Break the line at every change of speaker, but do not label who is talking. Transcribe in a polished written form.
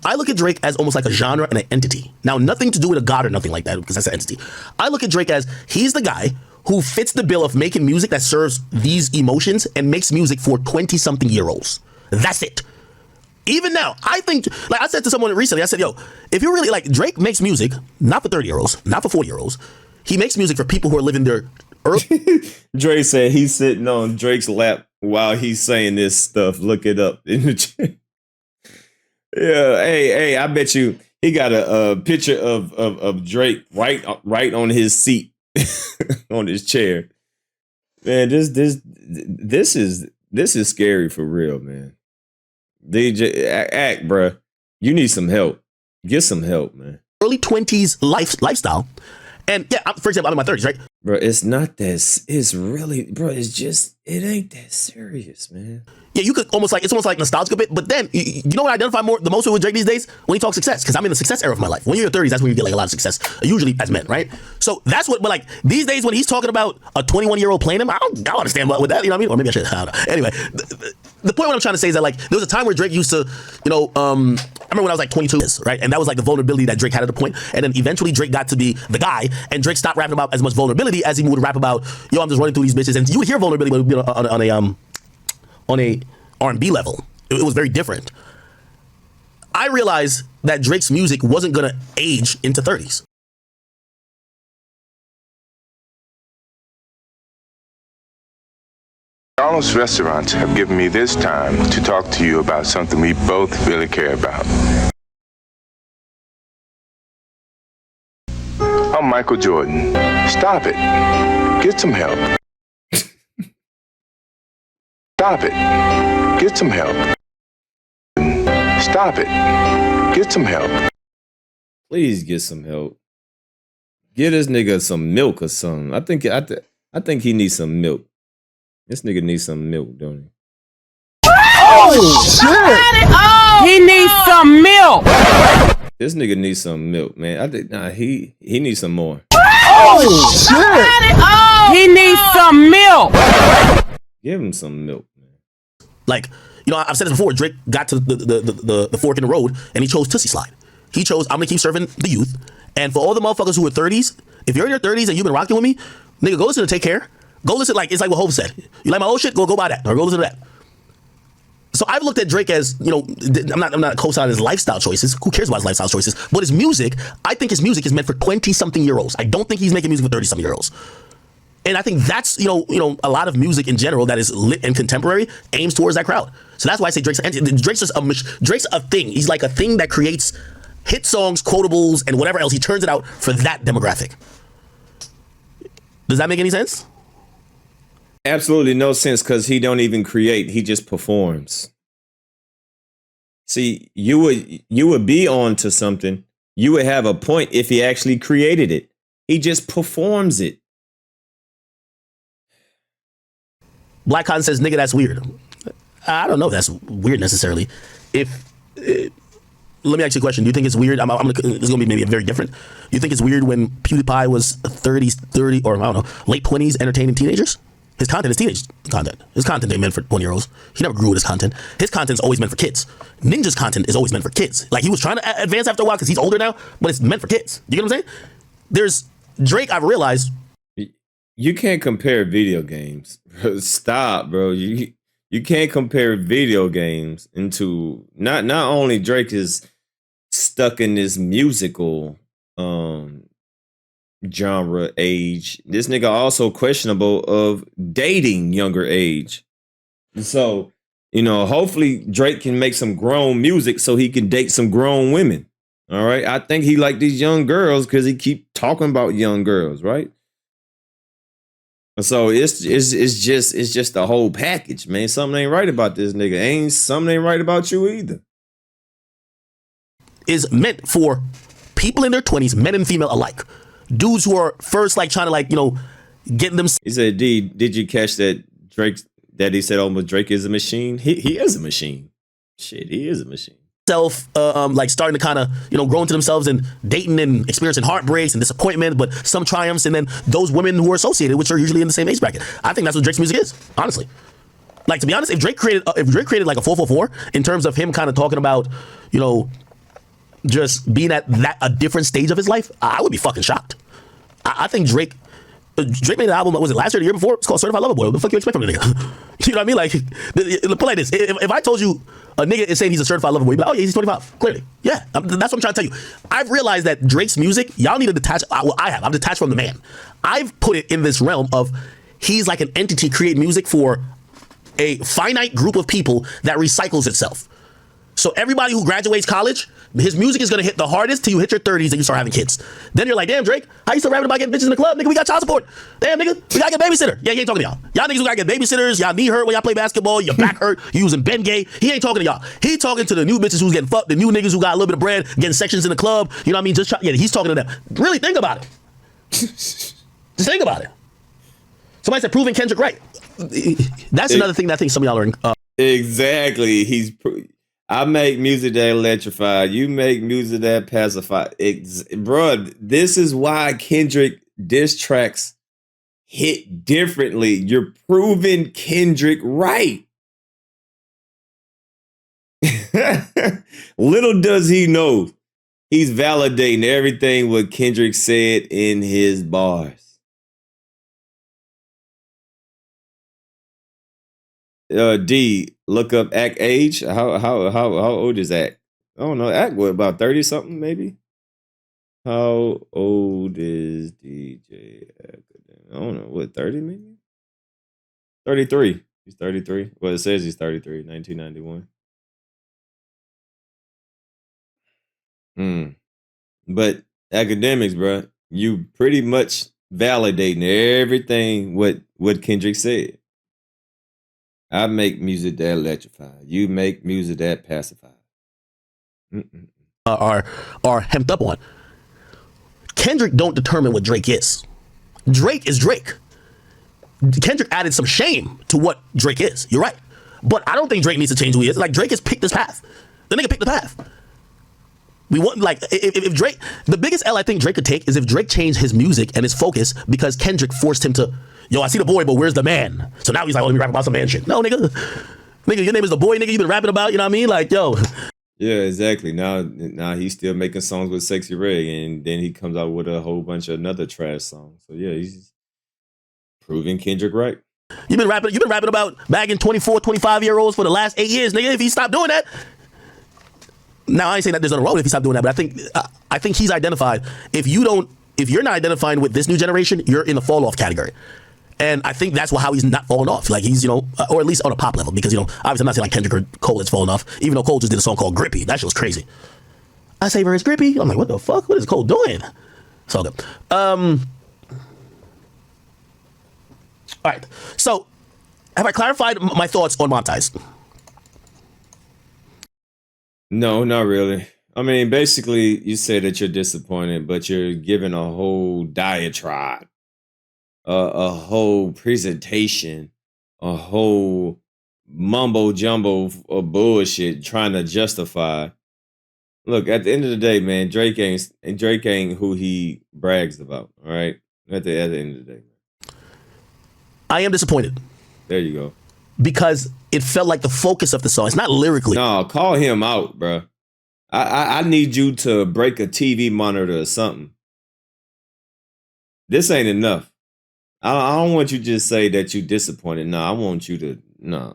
I look at Drake as almost like a genre and an entity. Now, nothing to do with a god or nothing like that, because that's an entity. I look at Drake as he's the guy who fits the bill of making music that serves these emotions and makes music for 20-something-year-olds. That's it. Even now, I think, like I said to someone recently, I said, yo, if you really, like, Drake makes music, not for 30-year-olds, not for 40-year-olds. He makes music for people who are living their early...
Dre said he's sitting on Drake's lap while he's saying this stuff. Look it up in the chat. Yeah, hey, I bet you he got a picture of Drake right on his seat, on his chair. Man, this is scary for real, man. DJ, act, bruh. You need some help. Get some help, man.
Early 20s lifestyle. And yeah, for example, I'm in my 30s, right?
Bro, it's not that. It's really, bro, it's just, it ain't that serious, man.
Yeah, you could almost like, it's almost like nostalgic a bit, but then, you know what I identify the most with Drake these days? When he talks success, because I'm in the success era of my life. When you're in your 30s, that's when you get like a lot of success, usually as men, right? So that's what, but like, these days when he's talking about a 21-year-old playing him, I don't understand with that, you know what I mean? Or maybe I should, I don't know. Anyway, the point what I'm trying to say is that like, there was a time where Drake used to, you know, I remember when I was like 22, right? And that was like the vulnerability that Drake had at the point. And then eventually Drake got to be the guy, and Drake stopped rapping about as much vulnerability as he would rap about, yo, I'm just running through these bitches. And you would hear vulnerability on a R&B level. It was very different. I realized that Drake's music wasn't gonna age into 30s.
McDonald's restaurants have given me this time to talk to you about something we both really care about. I'm Michael Jordan. Stop it. Get some help. Stop it. Get some help. Stop it. Get some help.
Please get some help. Get this nigga some milk or something. I think he needs some milk. This nigga needs some milk, don't he?
Oh shit! He needs some milk.
This nigga needs some milk, man. I think he needs some more.
Oh shit! He needs some milk.
Give him some milk.
Like, you know, I've said this before, Drake got to the fork in the road and he chose Tootsie Slide. He chose, I'm gonna keep serving the youth. And for all the motherfuckers who are 30s, if you're in your 30s and you've been rocking with me, nigga, go listen to Take Care. Go listen, like, it's like what Hov said. You like my old shit? Go buy that. Or go listen to that. So I've looked at Drake as, you know, I'm not co-signing his lifestyle choices. Who cares about his lifestyle choices? But his music, I think his music is meant for 20-something-year-olds. I don't think he's making music for 30-something-year-olds. And I think that's, you know, a lot of music in general that is lit and contemporary aims towards that crowd. So that's why I say Drake's a thing. He's like a thing that creates hit songs, quotables, and whatever else. He turns it out for that demographic. Does that make any sense?
Absolutely no sense, because he don't even create. He just performs. See, you would be on to something. You would have a point if he actually created it. He just performs it.
Black Cotton says, nigga, that's weird. I don't know if that's weird necessarily. Let me ask you a question. Do you think it's weird? It's going to be maybe very different. Do you think it's weird when PewDiePie was 30 or I don't know, late 20s entertaining teenagers? His content is teenage content. His content ain't meant for 20-year-olds. He never grew with his content. His content's always meant for kids. Ninja's content is always meant for kids. Like, he was trying to advance after a while because he's older now, but it's meant for kids. You get what I'm saying? There's Drake, I've realized.
You can't compare video games. Stop, bro. You can't compare video games into not only Drake is stuck in this musical genre age. This nigga also questionable of dating younger age. So, you know, hopefully Drake can make some grown music so he can date some grown women. All right. I think he like these young girls because he keep talking about young girls, right? So it's just the whole package, man. Something ain't right about this nigga. Something ain't right about you either.
Is meant for people in their 20s, men and female alike. Dudes who are first like trying to like, you know, getting them.
He said, did you catch that Drake that he said almost Drake is a machine? He is a machine. Shit, he is a machine.
Like starting to kind of, you know, grow into themselves and dating and experiencing heartbreaks and disappointment, but some triumphs, and then those women who are associated, which are usually in the same age bracket. I think that's what Drake's music is, honestly. Like, to be honest, if Drake created like a 444 in terms of him kind of talking about, you know, just being at a different stage of his life, I would be fucking shocked. I think Drake made an album, was it last year or the year before? It's called Certified Lover Boy. What the fuck you expect from a nigga? You know what I mean? Like, put like this. If I told you a nigga is saying he's a certified lover boy, you'd be like, oh yeah, he's 25. Clearly. Yeah, that's what I'm trying to tell you. I've realized that Drake's music, y'all need to detach, well, I'm detached from the man. I've put it in this realm of he's like an entity creating music for a finite group of people that recycles itself. So everybody who graduates college, his music is going to hit the hardest till you hit your 30s and you start having kids. Then you're like, damn, Drake, how you still rapping about getting bitches in the club? Nigga, we got child support. Damn, nigga, we got to get a babysitter. Yeah, he ain't talking to y'all. Y'all niggas who got to get babysitters, y'all knee hurt when y'all play basketball, your back hurt, you using Bengay. He ain't talking to y'all. He talking to the new bitches who's getting fucked, the new niggas who got a little bit of bread, getting sections in the club. You know what I mean? Yeah, he's talking to them. Really think about it. Just think about it. Somebody said proving Kendrick right. That's another thing that I think some of y'all are...
Exactly. I make music that electrify. You make music that pacify. Bro, this is why Kendrick diss tracks hit differently. You're proving Kendrick right. Little does he know, he's validating everything what Kendrick said in his bars. D, look up Act age. How old is Act? I don't know. Act what, about 30 something maybe? How old is DJ Akademiks? I don't know. What, 30 maybe? 33. He's 33. Well, it says he's 33, 1991. But Akademiks, bro, you pretty much validating everything what Kendrick said. I make music that electrify. You make music that pacify.
Are hemmed up on. Kendrick don't determine what Drake is. Drake is Drake. Kendrick added some shame to what Drake is. You're right. But I don't think Drake needs to change who he is. Like, Drake has picked this path. The nigga picked the path. We want, like, if Drake, the biggest L I think Drake could take is if Drake changed his music and his focus because Kendrick forced him to, yo, I see the boy, but where's the man? So now he's like, oh, let me rap about some man shit. No, nigga. Nigga, your name is the boy, nigga. You been rapping about, you know what I mean? Like, yo.
Yeah, exactly. Now he's still making songs with Sexy Red, and then he comes out with a whole bunch of another trash songs. So yeah, he's proving Kendrick right.
You've been rapping about bagging 24, 25-year-olds for the last 8 years, nigga. If he stopped doing that. Now, I ain't saying that there's nothing wrong if he stopped doing that, but I think he's identified. If you're not identifying with this new generation, you're in the fall off category. And I think that's how he's not falling off. Like, he's, or at least on a pop level, because, obviously I'm not saying like Kendrick or Cole has fallen off, even though Cole just did a song called Grippy. That shit was crazy. I say it's Grippy. I'm like, what the fuck? What is Cole doing? It's all good. All right. So, have I clarified my thoughts on Monetize?
No, not really. I mean, basically, you say that you're disappointed, but you're giving a whole diatribe, a whole presentation, a whole mumbo jumbo of bullshit trying to justify. Look, at the end of the day, man, Drake ain't who he brags about. All right, at the end of the day,
I am disappointed.
There you go.
Because it felt like the focus of the song. It's not lyrically.
No, call him out, bro. I need you to break a TV monitor or something. This ain't enough. I don't want you to just say that you disappointed. No, I want you to, no.